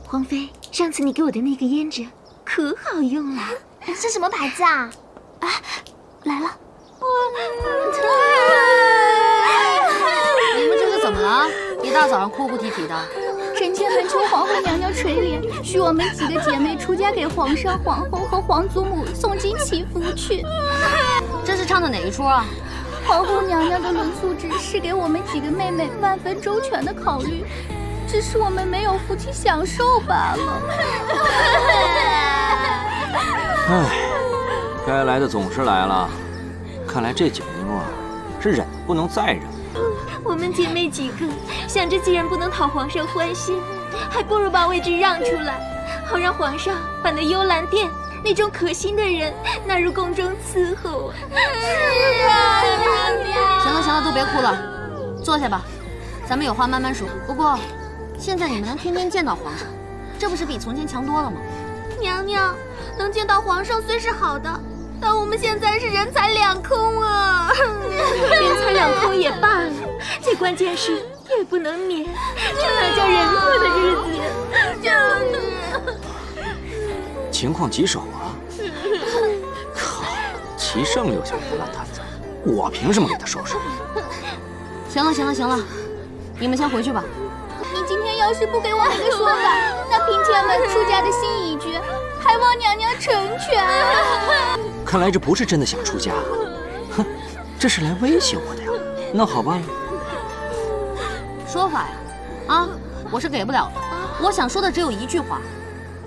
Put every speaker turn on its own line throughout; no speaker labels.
皇妃，上次你给我的那个胭脂可好用了，
是什么牌子啊？
啊，来了。
你们这是怎么了？一大早上哭哭啼啼的。
臣妾恳求皇后娘娘垂怜，许我们几个姐妹出嫁给皇上、皇后和皇祖母，送进祈福去。
这是唱的哪一出啊？
皇后娘娘的轮促旨是给我们几个妹妹万分周全的考虑，只是我们没有福气享受罢了。
唉，该来的总是来了，看来这景幕啊，是忍不能再忍。
我们姐妹几个想着，既然不能讨皇上欢心，还不如把位置让出来，好让皇上把那幽兰殿那种可心的人纳入宫中伺候啊！
是啊，娘娘。
行了行了，都别哭了，坐下吧，咱们有话慢慢说。不过，现在你们能天天见到皇上，这不是比从前强多了吗？
娘娘，能见到皇上虽是好的，但我们现在是人财两空啊！
人财两空也罢了，最关键是也不能免，这哪叫人过的日子呀！
情况棘手啊！靠，齐胜留下一个烂摊子，我凭什么给他收拾？
行了行了行了，你们先回去吧。
你今天要是不给我们个说法，那嫔妾们出嫁的心已决，还望娘娘成全。
看来这不是真的想出家，哼，这是来威胁我的呀。那好吧，
说法呀，啊，我是给不了的。我想说的只有一句话：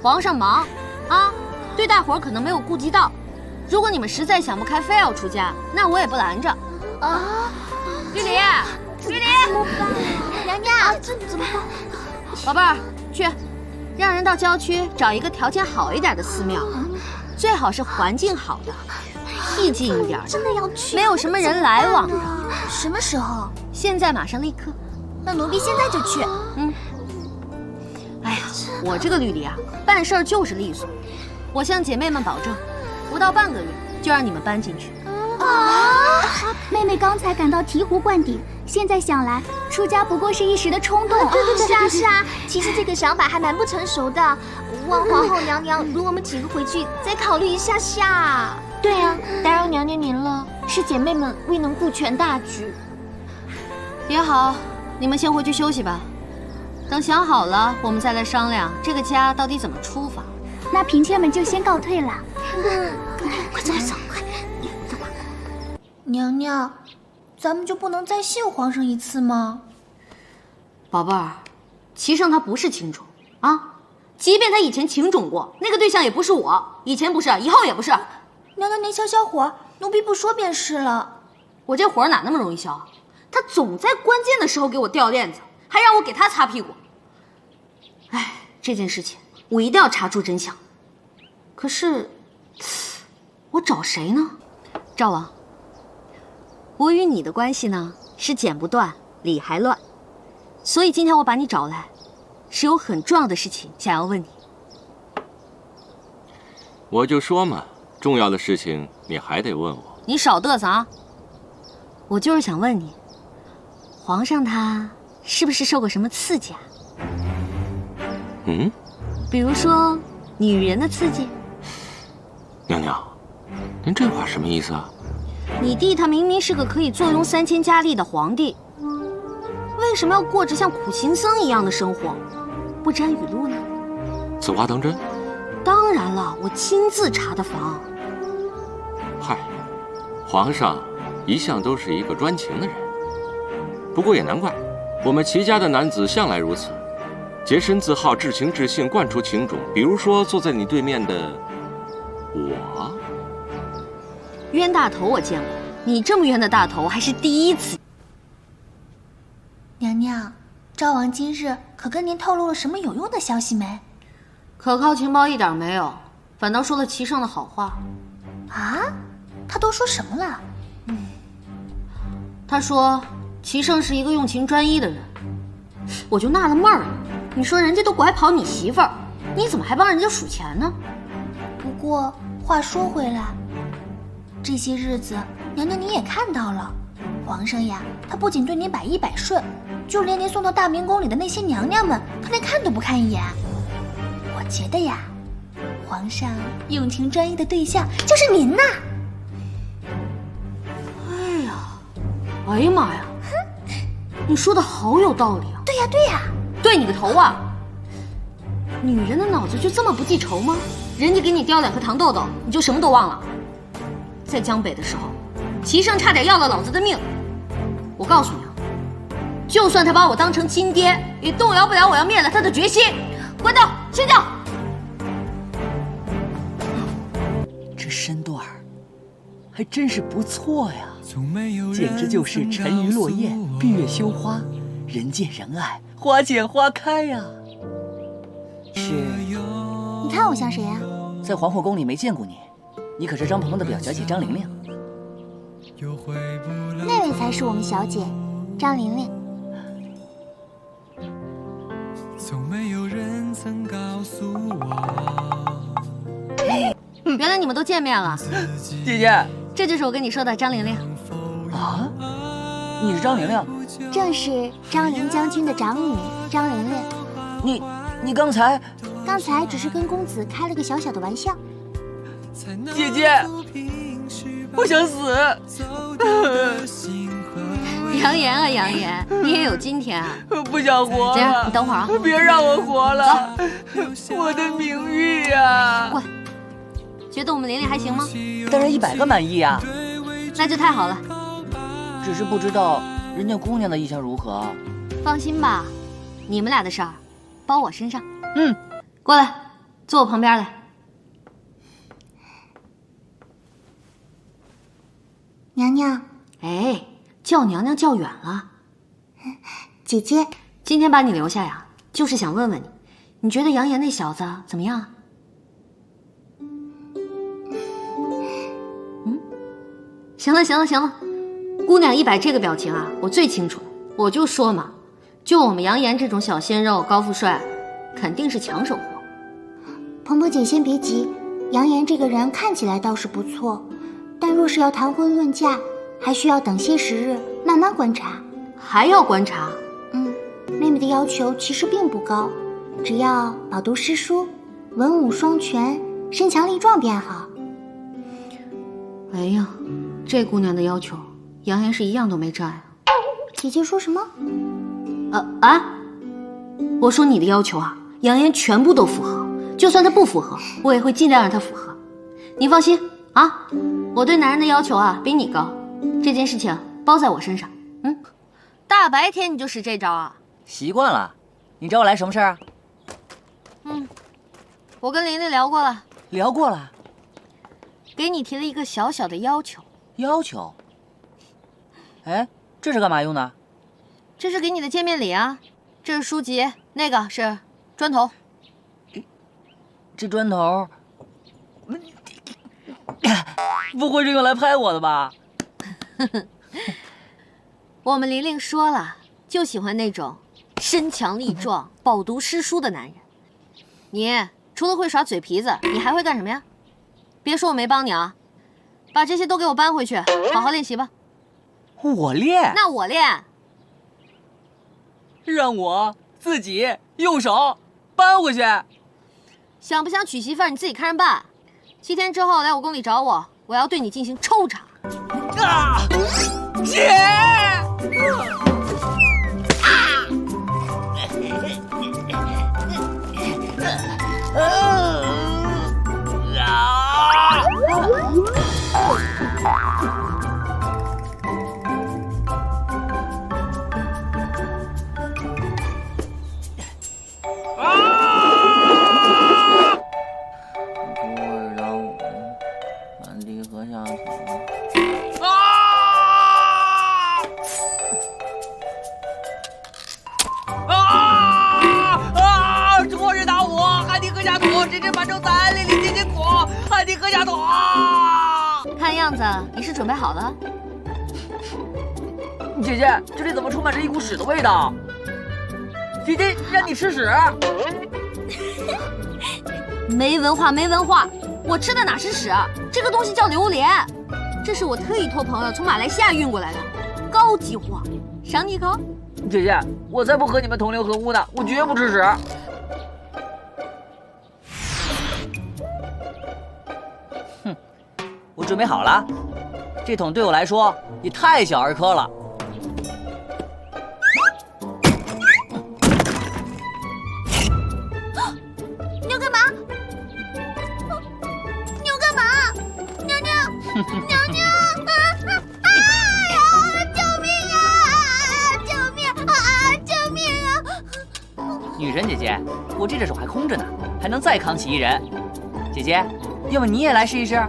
皇上忙啊，对大伙儿可能没有顾及到。如果你们实在想不开，非要出家，那我也不拦着。
啊，
玉梨，玉梨，
娘娘，这怎么办？
宝贝儿，去，让人到郊区找一个条件好一点的寺庙，最好是环境好的，僻静一点的，
真的要去？
没有什么人来往的。
什么时候？
现在，马上，立刻。
那奴婢现在就去。
哎呀，我这个绿篱啊，办事儿就是利索。我向姐妹们保证，不到半个月就让你们搬进去。
啊！妹妹刚才感到醍醐灌顶，现在想来，出家不过是一时的冲动。
是啊是啊，其实这个想法还蛮不成熟的。望皇后娘娘容我们几个回去再考虑一下下。
对啊，打扰娘娘您了，是姐妹们未能顾全大局。
也好，你们先回去休息吧。等想好了，我们再来商量这个家到底怎么出法。
那嫔妾们就先告退了。
快走快走，快！娘娘，咱们就不能再信皇上一次吗？
宝贝儿，齐胜他不是情种啊，即便他以前情种过，那个对象也不是我，以前不是，以后也不是。
娘娘您消消火，奴婢不说便是了。
我这火哪那么容易消啊？他总在关键的时候给我掉链子，还让我给他擦屁股。哎，这件事情我一定要查出真相。可是，我找谁呢？赵王，我与你的关系呢是剪不断，理还乱，所以今天我把你找来，是有很重要的事情想要问你。
我就说嘛，重要的事情你还得问我。
你少嘚瑟啊！我就是想问你，皇上他是不是受过什么刺激啊？比如说女人的刺激。
娘娘，您这话什么意思啊？
你弟他明明是个可以坐拥3000佳丽的皇帝，为什么要过着像苦行僧一样的生活，不沾雨露呢？
此话当真？
当然了，我亲自查的房。
嗨，皇上一向都是一个专情的人。不过也难怪，我们齐家的男子向来如此，洁身自好，至情至性，惯出情种。比如说坐在你对面的我。
冤大头我见过，你这么冤的大头还是第一次。
娘娘，赵王今日可跟您透露了什么有用的消息没？
可靠情报一点没有，反倒说了齐胜的好话。
啊？他都说什么了？
他说齐胜是一个用情专一的人。我就纳了闷儿了，你说人家都拐跑你媳妇儿，你怎么还帮人家数钱呢？
不过话说回来，这些日子娘娘你也看到了，皇上呀，他不仅对您百依百顺，就连您送到大明宫里的那些娘娘们，他连看都不看一眼。我觉得呀，皇上用情专一的对象就是您呐。
哎呀妈呀！你说的好有道理啊！
对呀对呀，
对你个头啊！女人的脑子就这么不记仇吗？人家给你叼2颗糖豆豆，你就什么都忘了？在江北的时候，齐胜差点要了老子的命。我告诉你啊，就算他把我当成亲爹，也动摇不了我要灭了他的决心。关掉，清掉。
这身段儿还真是不错呀，简直就是沉鱼落雁、闭月羞花，人见人爱，花见花开呀。是，
你看我像谁呀？
在皇后宫里没见过你，你可是张鹏鹏的表小姐张玲玲。
那位才是我们小姐，张玲玲。
从没有人曾告诉我。
原来你们都见面了，
姐姐，
这就是我跟你说的张玲玲。
啊，你是张玲玲？
正是张陵将军的长女张玲玲。
你刚才
只是跟公子开了个小小的玩笑。
姐姐，我想死。
杨言啊杨言，你也有今天啊！
不想活了。
这样，你等会儿啊。
别让我活了，我的名誉呀！
滚！觉得我们玲玲还行吗？
当然100个满意啊！
那就太好了。
只是不知道人家姑娘的意向如何。
放心吧，你们俩的事儿包我身上。
嗯，
过来，坐我旁边来。
娘娘，
哎，叫娘娘叫远了。
姐姐，
今天把你留下呀，就是想问问你，你觉得杨言那小子怎么样啊？行了行了行了，姑娘一摆这个表情啊，我最清楚了。我就说嘛，就我们杨言这种小鲜肉，高富帅，肯定是抢手货。
鹏鹏姐先别急，杨言这个人看起来倒是不错，但若是要谈婚论嫁，还需要等些时日，慢慢观察。
还要观察？
妹妹的要求其实并不高，只要饱读诗书，文武双全，身强力壮便好。
哎呀，这姑娘的要求，杨言是一样都没占啊。
姐姐说什么？
我说你的要求啊，杨言全部都符合，就算他不符合，我也会尽量让他符合。你放心啊，我对男人的要求啊比你高，这件事情包在我身上。大白天你就使这招啊？
习惯了。你找我来什么事儿啊？
我跟玲玲聊过了。
聊过了。
给你提了一个小小的要求。
要求？哎，这是干嘛用的？
这是给你的见面礼啊，这是书籍，那个是砖头。
这砖头，不会是用来拍我的吧？
我们玲玲说了，就喜欢那种身强力壮、饱读诗书的男人。你除了会耍嘴皮子，你还会干什么呀？别说我没帮你啊，把这些都给我搬回去，好好练习吧。
我练？
那我练。
让我自己用手搬回去。
想不想娶媳妇儿，你自己看着办。7天之后来我宫里找我，我要对你进行抽查。
啊，姐！
看样子你是准备好了。
姐姐，这里怎么充满着一股屎的味道？姐姐，让你吃屎！
没文化，没文化！我吃的哪是屎？这个东西叫榴莲，这是我特意托朋友从马来西亚运过来的，高级货，赏你一口。
姐姐，我才不和你们同流合污呢，我绝不吃屎。哼，我准备好了，这桶对我来说也太小儿科了。
你要干嘛？你要干嘛？娘娘，娘娘！哎呀！救命啊！救命啊！救命啊！
女神姐姐，我这只手还空着呢，还能再扛起一人。姐姐，要不你也来试一试？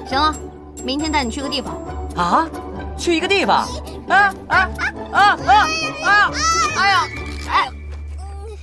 行了，明天带你去个地方。
啊？去一个地方？哎呀！哎呀！哎！